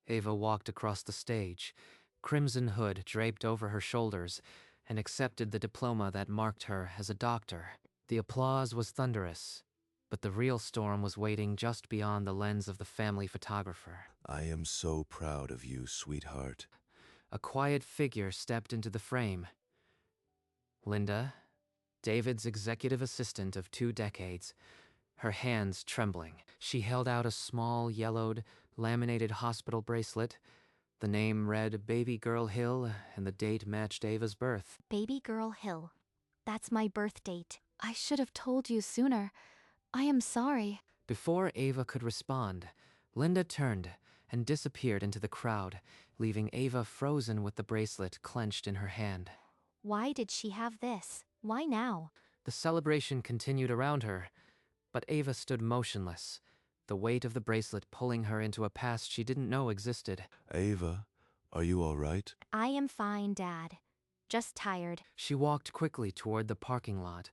Ava walked across the stage, crimson hood draped over her shoulders, and accepted the diploma that marked her as a doctor. The applause was thunderous, but the real storm was waiting just beyond the lens of the family photographer. I am so proud of you, sweetheart. A quiet figure stepped into the frame. Linda, David's executive assistant of 2 decades, her hands trembling. She held out a small, yellowed, laminated hospital bracelet. The name read Baby Girl Hill, and the date matched Ava's birth. Baby Girl Hill. That's my birth date. I should have told you sooner. I am sorry. Before Ava could respond, Linda turned and disappeared into the crowd, leaving Ava frozen with the bracelet clenched in her hand. Why did she have this? Why now? The celebration continued around her, but Ava stood motionless, the weight of the bracelet pulling her into a past she didn't know existed. Ava, are you all right? I am fine, Dad. Just tired. She walked quickly toward the parking lot,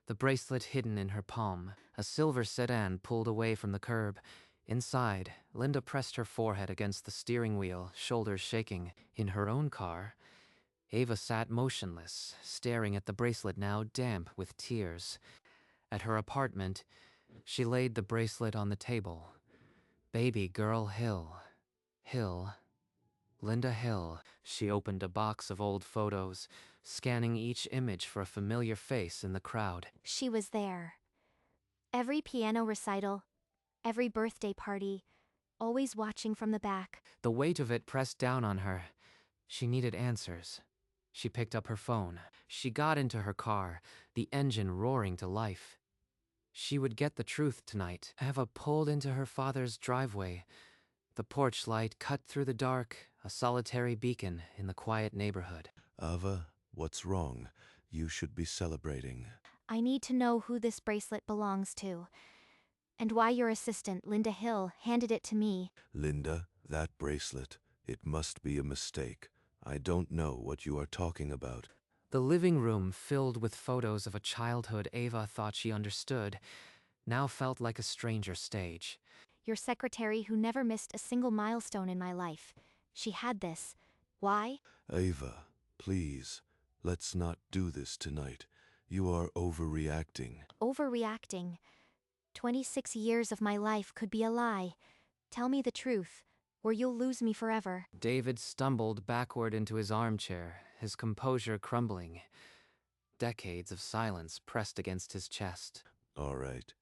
the bracelet hidden in her palm. A silver sedan pulled away from the curb. Inside, Linda pressed her forehead against the steering wheel, shoulders shaking. In her own car, Ava sat motionless, staring at the bracelet now damp with tears. At her apartment, she laid the bracelet on the table. Baby Girl Hill. Hill. Linda Hill. She opened a box of old photos, scanning each image for a familiar face in the crowd. She was there. Every piano recital, every birthday party, always watching from the back. The weight of it pressed down on her. She needed answers. She picked up her phone. She got into her car, the engine roaring to life. She would get the truth tonight. Ava pulled into her father's driveway. The porch light cut through the dark, a solitary beacon in the quiet neighborhood. Ava, what's wrong? You should be celebrating. I need to know who this bracelet belongs to, and why your assistant, Linda Hill, handed it to me. Linda, that bracelet, it must be a mistake. I don't know what you are talking about. The living room, filled with photos of a childhood Ava thought she understood, now felt like a stranger stage. Your secretary who never missed a single milestone in my life. She had this. Why? Ava, please, let's not do this tonight. You are overreacting. Overreacting. 26 years of my life could be a lie. Tell me the truth, or you'll lose me forever. David stumbled backward into his armchair, his composure crumbling. Decades of silence pressed against his chest. All right.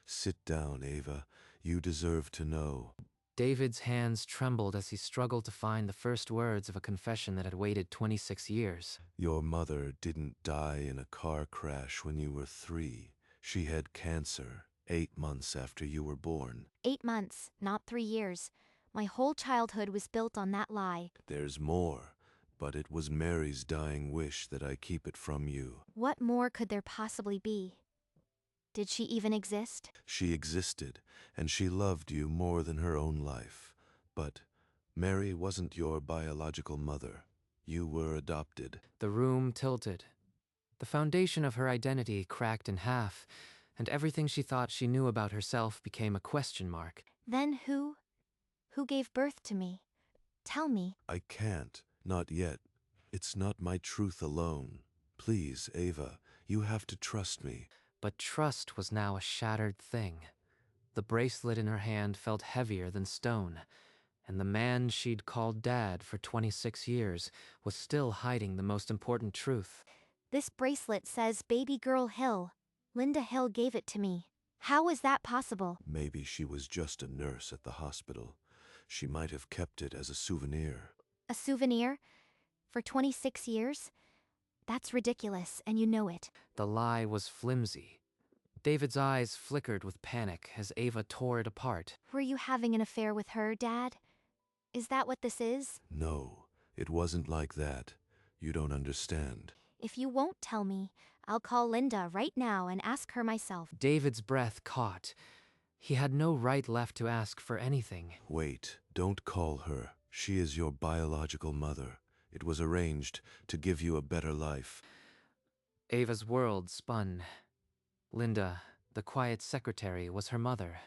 Sit down, Ava. You deserve to know. David's hands trembled as he struggled to find the first words of a confession that had waited 26 years. Your mother didn't die in a car crash when you were 3. She had cancer 8 months after you were born. 8 months, not 3 years. My whole childhood was built on that lie. There's more, but it was Mary's dying wish that I keep it from you. What more could there possibly be? Did she even exist? She existed, and she loved you more than her own life. But Mary wasn't your biological mother. You were adopted. The room tilted. The foundation of her identity cracked in half, and everything she thought she knew about herself became a question mark. Then who? Who gave birth to me? Tell me. I can't. Not yet. It's not my truth alone. Please, Ava, you have to trust me. But trust was now a shattered thing. The bracelet in her hand felt heavier than stone, and the man she'd called Dad for 26 years was still hiding the most important truth. This bracelet says Baby Girl Hill. Linda Hill gave it to me. How is that possible? Maybe she was just a nurse at the hospital. She might have kept it as a souvenir. A souvenir? For 26 years? That's ridiculous, and you know it. The lie was flimsy. David's eyes flickered with panic as Ava tore it apart. Were you having an affair with her, Dad? Is that what this is? No, it wasn't like that. You don't understand. If you won't tell me, I'll call Linda right now and ask her myself. David's breath caught. He had no right left to ask for anything. Wait, don't call her. She is your biological mother. It was arranged to give you a better life. Ava's world spun. Linda, the quiet secretary, was her mother.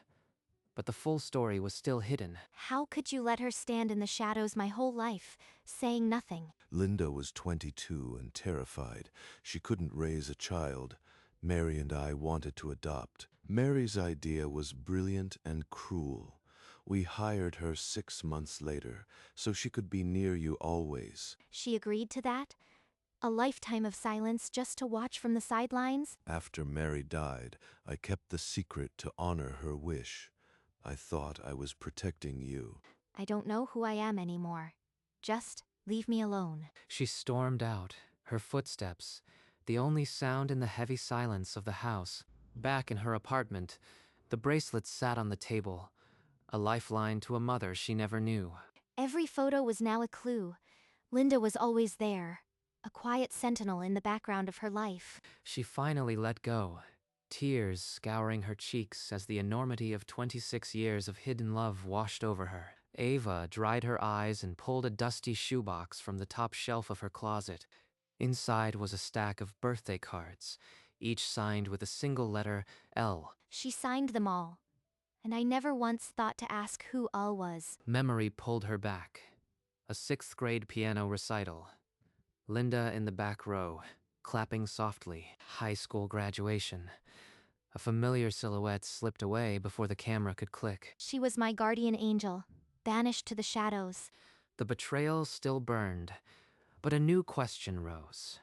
but the full story was still hidden. How could you let her stand in the shadows my whole life, saying nothing? Linda was 22 and terrified. She couldn't raise a child. Mary and I wanted to adopt. Mary's idea was brilliant and cruel. We hired her 6 months later, so she could be near you always. She agreed to that? A lifetime of silence just to watch from the sidelines? After Mary died, I kept the secret to honor her wish. I thought I was protecting you. I don't know who I am anymore. Just leave me alone. She stormed out, her footsteps, the only sound in the heavy silence of the house. Back in her apartment, the bracelet sat on the table, a lifeline to a mother she never knew. Every photo was now a clue. Linda was always there, a quiet sentinel in the background of her life. She finally let go, tears scouring her cheeks as the enormity of 26 years of hidden love washed over her. Ava dried her eyes and pulled a dusty shoebox from the top shelf of her closet. Inside was a stack of birthday cards, each signed with a single letter L. She signed them all, and I never once thought to ask who Al was. Memory pulled her back. A sixth-grade piano recital. Linda in the back row, clapping softly. High school graduation. A familiar silhouette slipped away before the camera could click. She was my guardian angel, banished to the shadows. The betrayal still burned, but a new question rose.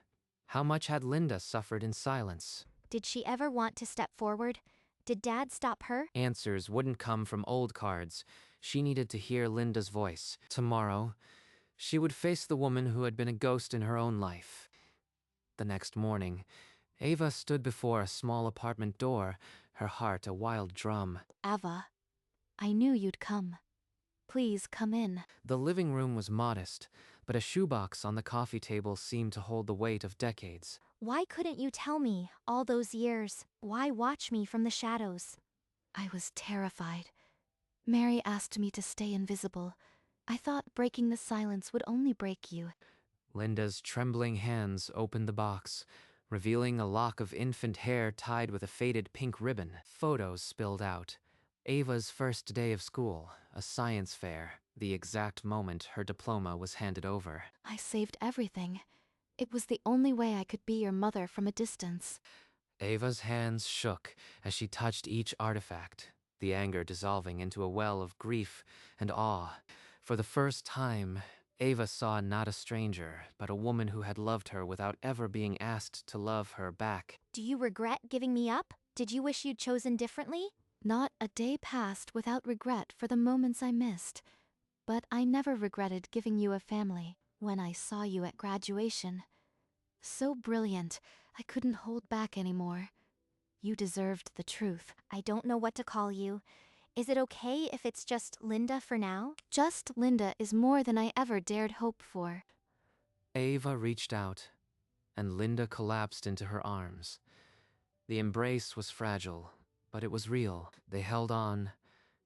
How much had Linda suffered in silence? Did she ever want to step forward? Did Dad stop her? Answers wouldn't come from old cards. She needed to hear Linda's voice. Tomorrow, she would face the woman who had been a ghost in her own life. The next morning, Ava stood before a small apartment door, her heart a wild drum. Ava, I knew you'd come. Please come in. The living room was modest, but a shoebox on the coffee table seemed to hold the weight of decades. Why couldn't you tell me all those years? Why watch me from the shadows? I was terrified. Mary asked me to stay invisible. I thought breaking the silence would only break you. Linda's trembling hands opened the box, revealing a lock of infant hair tied with a faded pink ribbon. Photos spilled out. Ava's first day of school, a science fair, the exact moment her diploma was handed over. I saved everything. It was the only way I could be your mother from a distance. Ava's hands shook as she touched each artifact, the anger dissolving into a well of grief and awe. For the first time, Ava saw not a stranger, but a woman who had loved her without ever being asked to love her back. Do you regret giving me up? Did you wish you'd chosen differently? Not a day passed without regret for the moments I missed. But I never regretted giving you a family. When I saw you at graduation, so brilliant, I couldn't hold back anymore. You deserved the truth. I don't know what to call you. Is it okay if it's just Linda for now? Just Linda is more than I ever dared hope for. Ava reached out, and Linda collapsed into her arms. The embrace was fragile, but it was real. They held on,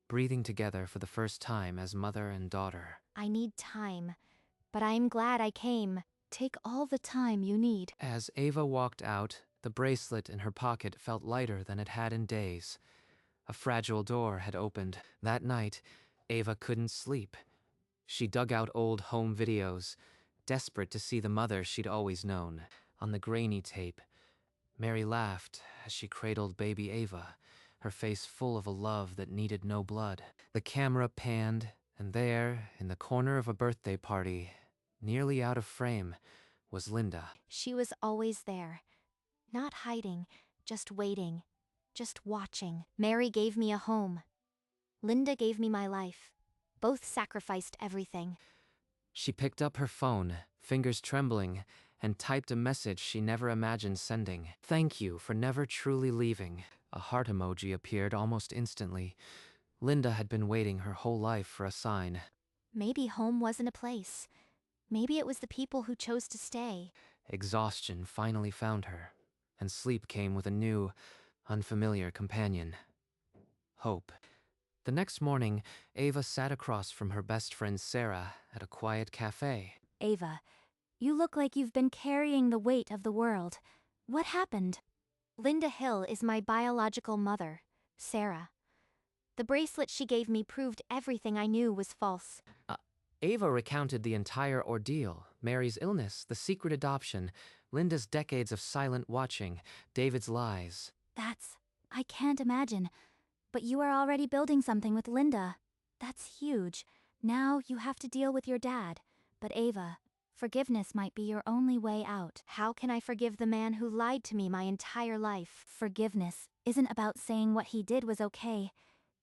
breathing together for the first time as mother and daughter. I need time, but I'm glad I came. Take all the time you need. As Ava walked out, the bracelet in her pocket felt lighter than it had in days. A fragile door had opened. That night, Ava couldn't sleep. She dug out old home videos, desperate to see the mother she'd always known. On the grainy tape, Mary laughed as she cradled baby Ava, her face full of a love that needed no blood. The camera panned, and there, in the corner of a birthday party, nearly out of frame, was Linda. She was always there. Not hiding, just waiting, just watching. Mary gave me a home. Linda gave me my life. Both sacrificed everything. She picked up her phone, fingers trembling, and typed a message she never imagined sending. Thank you for never truly leaving. A heart emoji appeared almost instantly. Linda had been waiting her whole life for a sign. Maybe home wasn't a place. Maybe it was the people who chose to stay. Exhaustion finally found her, and sleep came with a new, unfamiliar companion. Hope. The next morning, Ava sat across from her best friend Sarah at a quiet cafe. Ava, you look like you've been carrying the weight of the world. What happened? Linda Hill is my biological mother, Sarah. The bracelet she gave me proved everything I knew was false. Ava recounted the entire ordeal: Mary's illness, the secret adoption, Linda's decades of silent watching, David's lies. I can't imagine. But you are already building something with Linda. That's huge. Now you have to deal with your dad. But Ava, forgiveness might be your only way out. How can I forgive the man who lied to me my entire life? Forgiveness isn't about saying what he did was okay.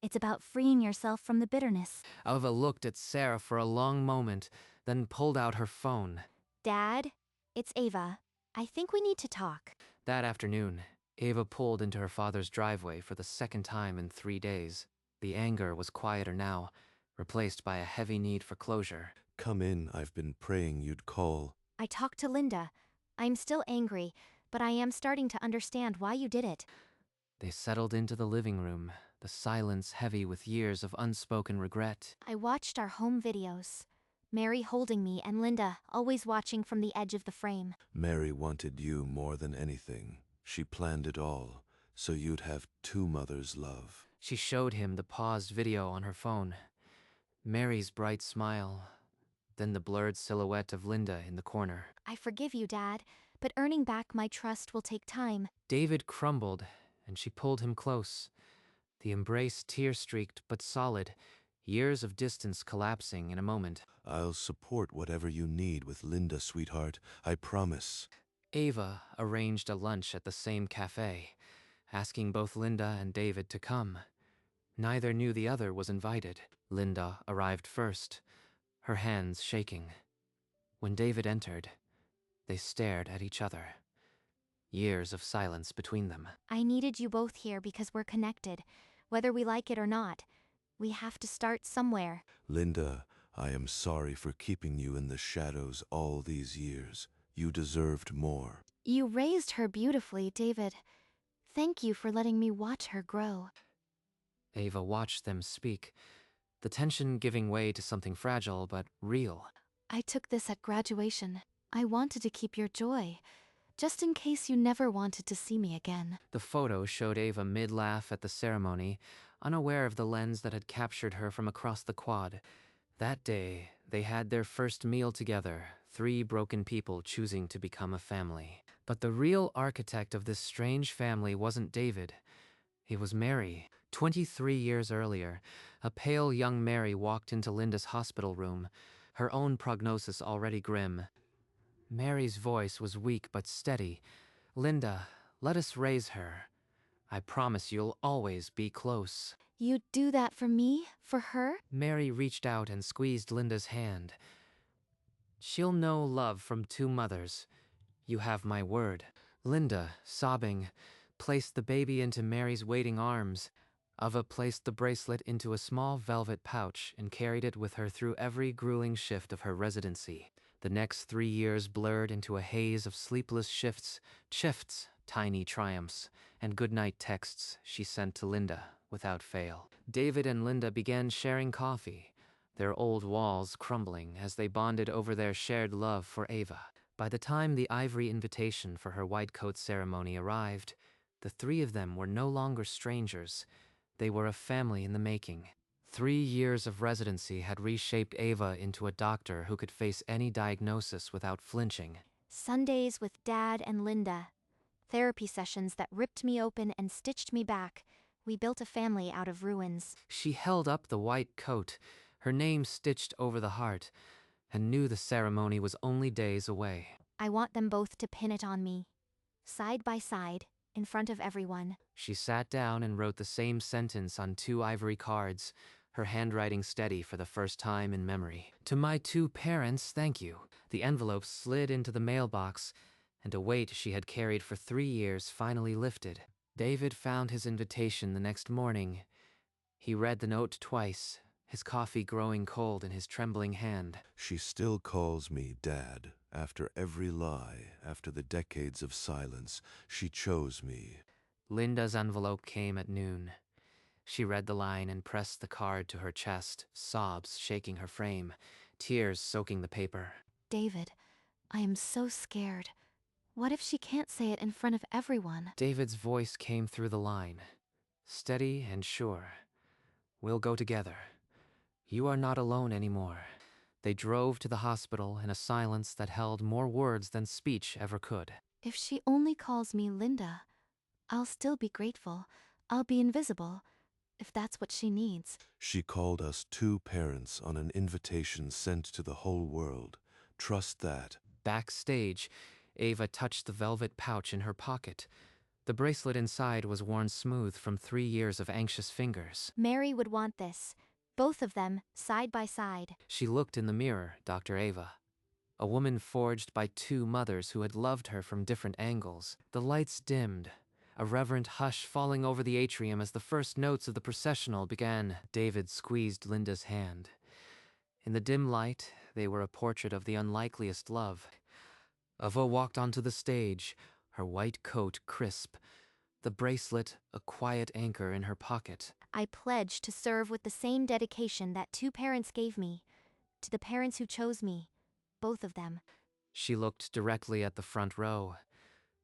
It's about freeing yourself from the bitterness. Ava looked at Sarah for a long moment, then pulled out her phone. Dad, it's Ava. I think we need to talk. That afternoon, Ava pulled into her father's driveway for the second time in 3 days. The anger was quieter now, replaced by a heavy need for closure. Come in, I've been praying you'd call. I talked to Linda. I'm still angry, but I am starting to understand why you did it. They settled into the living room, the silence heavy with years of unspoken regret. I watched our home videos. Mary holding me and Linda always watching from the edge of the frame. Mary wanted you more than anything. She planned it all, so you'd have two mothers' love. She showed him the paused video on her phone. Mary's bright smile, then the blurred silhouette of Linda in the corner. I forgive you, Dad, but earning back my trust will take time. David crumbled, and she pulled him close. The embrace tear-streaked but solid, years of distance collapsing in a moment. I'll support whatever you need with Linda, sweetheart. I promise. Ava arranged a lunch at the same cafe, asking both Linda and David to come. Neither knew the other was invited. Linda arrived first, her hands shaking. When David entered, they stared at each other. Years of silence between them. I needed you both here because we're connected. Whether we like it or not, we have to start somewhere. Linda, I am sorry for keeping you in the shadows all these years. You deserved more. You raised her beautifully, David. Thank you for letting me watch her grow. Ava watched them speak, the tension giving way to something fragile but real. I took this at graduation. I wanted to keep your joy, just in case you never wanted to see me again. The photo showed Ava mid-laugh at the ceremony, unaware of the lens that had captured her from across the quad. That day, they had their first meal together, 3 broken people choosing to become a family. But the real architect of this strange family wasn't David. It was Mary. 23 years earlier, a pale young Mary walked into Linda's hospital room, her own prognosis already grim. Mary's voice was weak but steady. Linda, let us raise her. I promise you'll always be close. You'd do that for me? For her? Mary reached out and squeezed Linda's hand. She'll know love from 2 mothers. You have my word. Linda, sobbing, placed the baby into Mary's waiting arms. Ava placed the bracelet into a small velvet pouch and carried it with her through every grueling shift of her residency. The next 3 years blurred into a haze of sleepless shifts, tiny triumphs, and goodnight texts she sent to Linda without fail. David and Linda began sharing coffee, their old walls crumbling as they bonded over their shared love for Ava. By the time the ivory invitation for her white coat ceremony arrived, the 3 of them were no longer strangers. They were a family in the making. 3 years of residency had reshaped Ava into a doctor who could face any diagnosis without flinching. Sundays with Dad and Linda. Therapy sessions that ripped me open and stitched me back. We built a family out of ruins. She held up the white coat, her name stitched over the heart, and knew the ceremony was only days away. I want them both to pin it on me. Side by side, in front of everyone. She sat down and wrote the same sentence on 2 ivory cards, her handwriting steady for the first time in memory. To my 2 parents, thank you. The envelope slid into the mailbox, and a weight she had carried for 3 years finally lifted. David found his invitation the next morning. He read the note twice, his coffee growing cold in his trembling hand. She still calls me Dad. After every lie, after the decades of silence, she chose me. Linda's envelope came at noon. She read the line and pressed the card to her chest, sobs shaking her frame, tears soaking the paper. David, I am so scared. What if she can't say it in front of everyone? David's voice came through the line, steady and sure. We'll go together. You are not alone anymore." They drove to the hospital in a silence that held more words than speech ever could. If she only calls me Linda, I'll still be grateful. I'll be invisible, if that's what she needs. She called us two parents on an invitation sent to the whole world. Trust that. Backstage, Ava touched the velvet pouch in her pocket. The bracelet inside was worn smooth from 3 years of anxious fingers. Mary would want this. Both of them, side by side. She looked in the mirror, Dr. Ava. A woman forged by two mothers who had loved her from different angles. The lights dimmed, a reverent hush falling over the atrium as the first notes of the processional began. David squeezed Linda's hand. In the dim light, they were a portrait of the unlikeliest love. Ava walked onto the stage, her white coat crisp, the bracelet a quiet anchor in her pocket. I pledge to serve with the same dedication that two parents gave me. To the parents who chose me. Both of them. She looked directly at the front row,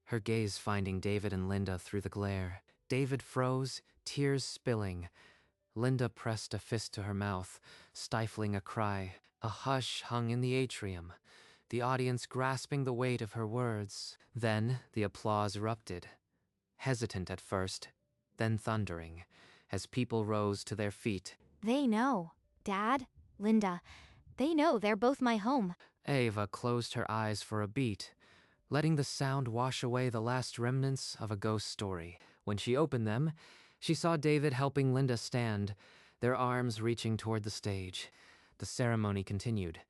her gaze finding David and Linda through the glare. David froze, tears spilling. Linda pressed a fist to her mouth, stifling a cry. A hush hung in the atrium, the audience grasping the weight of her words. Then the applause erupted, hesitant at first, then thundering, as people rose to their feet. They know. Dad, Linda, they know they're both my home. Ava closed her eyes for a beat, letting the sound wash away the last remnants of a ghost story. When she opened them, she saw David helping Linda stand, their arms reaching toward the stage. The ceremony continued,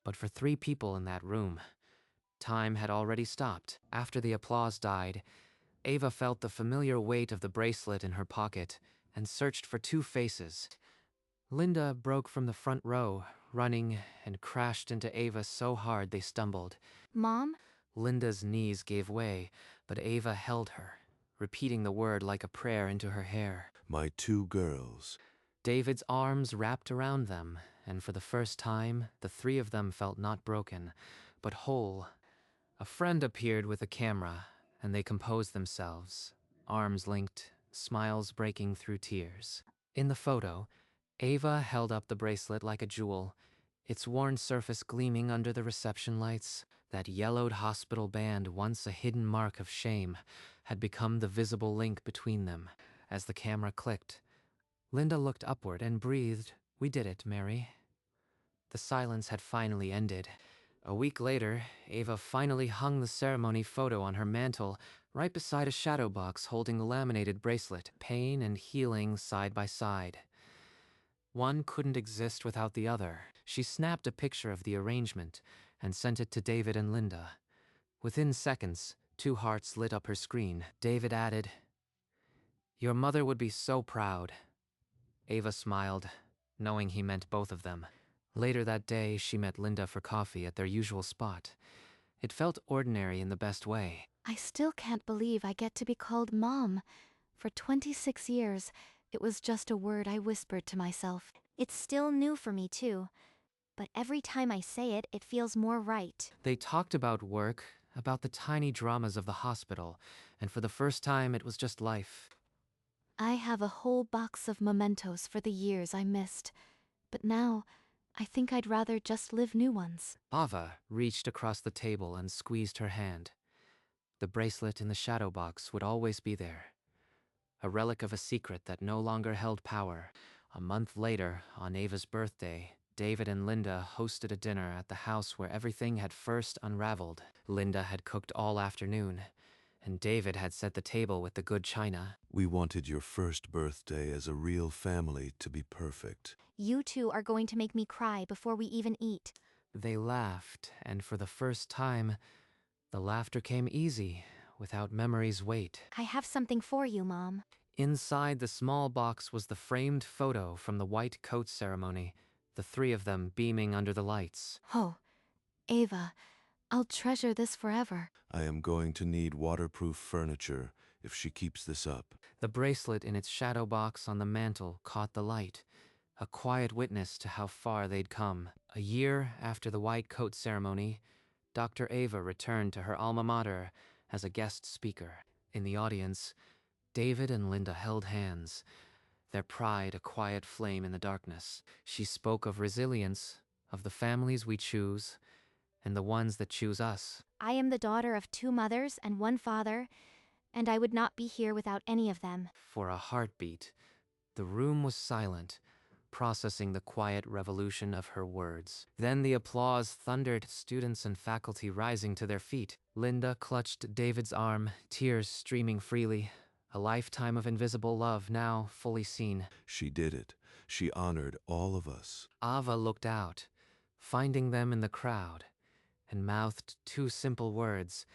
but for 3 people in that room, time had already stopped. After the applause died, Ava felt the familiar weight of the bracelet in her pocket and searched for 2 faces. Linda broke from the front row, running, and crashed into Ava so hard they stumbled. Mom? Linda's knees gave way, but Ava held her, repeating the word like a prayer into her hair. My 2 girls. David's arms wrapped around them, and for the first time, the 3 of them felt not broken, but whole. A friend appeared with a camera, and they composed themselves, arms linked, smiles breaking through tears. In the photo, Ava held up the bracelet like a jewel, its worn surface gleaming under the reception lights. That yellowed hospital band, once a hidden mark of shame, had become the visible link between them. As the camera clicked, Linda looked upward and breathed, "We did it, Mary." The silence had finally ended. A week later, Ava finally hung the ceremony photo on her mantle, right beside a shadow box holding the laminated bracelet, pain and healing side by side. One couldn't exist without the other. She snapped a picture of the arrangement and sent it to David and Linda. Within seconds, 2 hearts lit up her screen. David added, "Your mother would be so proud." Ava smiled, knowing he meant both of them. Later that day, she met Linda for coffee at their usual spot. It felt ordinary in the best way. I still can't believe I get to be called Mom. For 26 years, it was just a word I whispered to myself. It's still new for me, too. But every time I say it, it feels more right. They talked about work, about the tiny dramas of the hospital, and for the first time it was just life. I have a whole box of mementos for the years I missed. But now, I think I'd rather just live new ones. Ava reached across the table and squeezed her hand. The bracelet in the shadow box would always be there. A relic of a secret that no longer held power. A month later, on Ava's birthday, David and Linda hosted a dinner at the house where everything had first unraveled. Linda had cooked all afternoon, and David had set the table with the good china. We wanted your first birthday as a real family to be perfect. You two are going to make me cry before we even eat. They laughed, and for the first time, the laughter came easy, without memory's weight. I have something for you, Mom. Inside the small box was the framed photo from the white coat ceremony, the 3 of them beaming under the lights. Oh, Ava, I'll treasure this forever. I am going to need waterproof furniture if she keeps this up. The bracelet in its shadow box on the mantel caught the light, a quiet witness to how far they'd come. A year after the white coat ceremony, Dr. Ava returned to her alma mater as a guest speaker. In the audience, David and Linda held hands, their pride a quiet flame in the darkness. She spoke of resilience, of the families we choose, and the ones that choose us. I am the daughter of 2 mothers and 1 father, and I would not be here without any of them. For a heartbeat, the room was silent, processing the quiet revolution of her words. Then the applause thundered, students and faculty rising to their feet. Linda clutched David's arm, tears streaming freely. A lifetime of invisible love now fully seen. She did it. She honored all of us. Ava looked out, finding them in the crowd, and mouthed 2 simple words,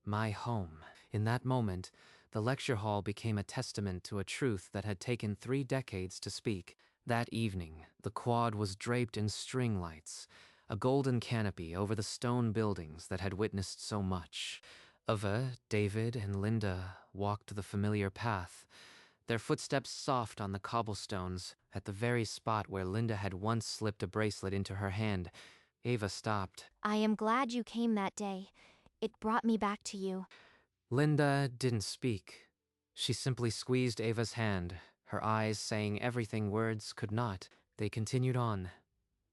"My home." In that moment, the lecture hall became a testament to a truth that had taken 3 decades to speak. That evening, the quad was draped in string lights, a golden canopy over the stone buildings that had witnessed so much. Ava, David, and Linda walked the familiar path, their footsteps soft on the cobblestones. At the very spot where Linda had once slipped a bracelet into her hand, Ava stopped. I am glad you came that day. It brought me back to you. Linda didn't speak. She simply squeezed Ava's hand, her eyes saying everything words could not. They continued on,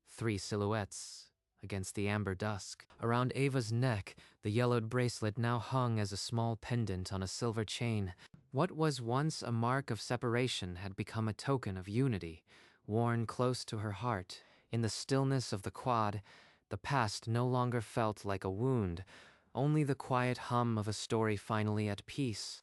3 silhouettes against the amber dusk. Around Ava's neck, the yellowed bracelet now hung as a small pendant on a silver chain. What was once a mark of separation had become a token of unity, worn close to her heart. In the stillness of the quad, the past no longer felt like a wound, only the quiet hum of a story finally at peace.